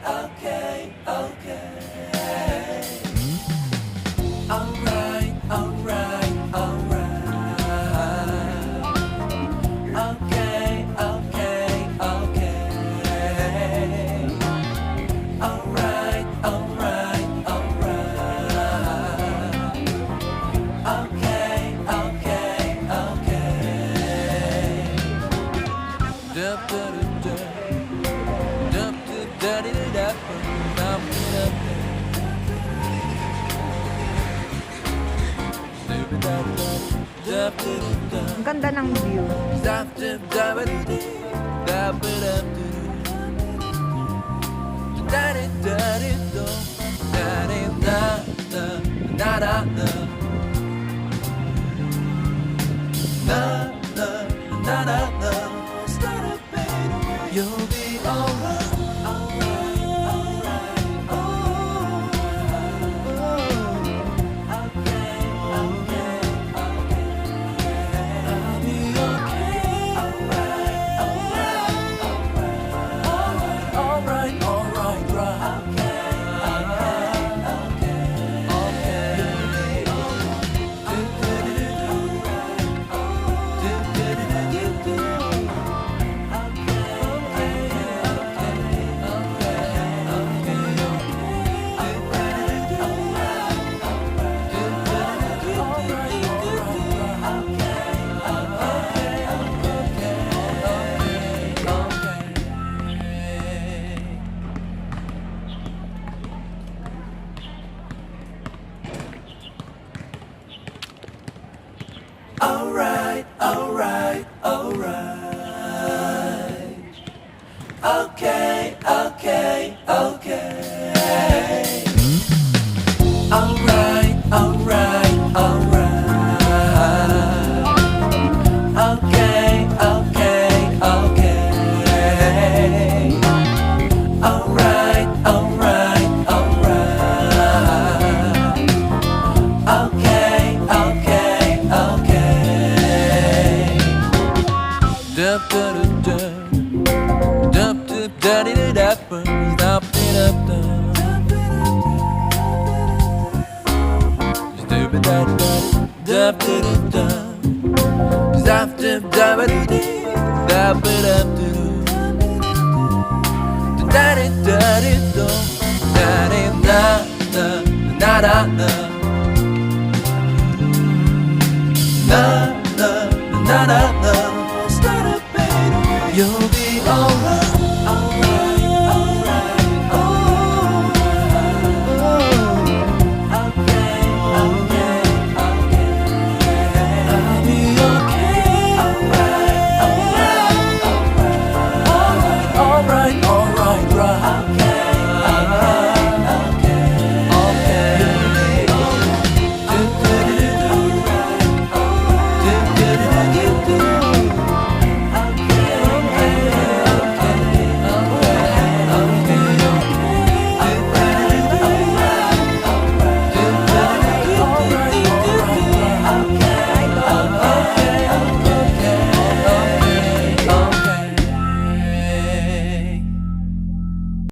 okay, okay. Alright, alright, alright. Okay, okay, okay. Alright, alright, alright. Okay, okay, okay. Dup, dup, dup, dup, dup, dup, dup, dup, dup, Ang ganda ng view. You'll be alright, alright, alright, oh, okay, okay, okay. I'll be okay, alright, alright, alright, alright, alright, right, okay, okay, okay, alright, alright, alright. Okay, okay, okay. Alright, alright, alright. Okay, okay, okay. Alright, alright, alright. Okay, okay, okay. Dup, dup, dup, dup, dup, daddy, dup, dup, dup, dup. Dup, dup, dup, dup, dup, dup. Dup, dup, dup, dup, dup, dup. Daddy, daddy, dup, daddy, da, da, da, da, da.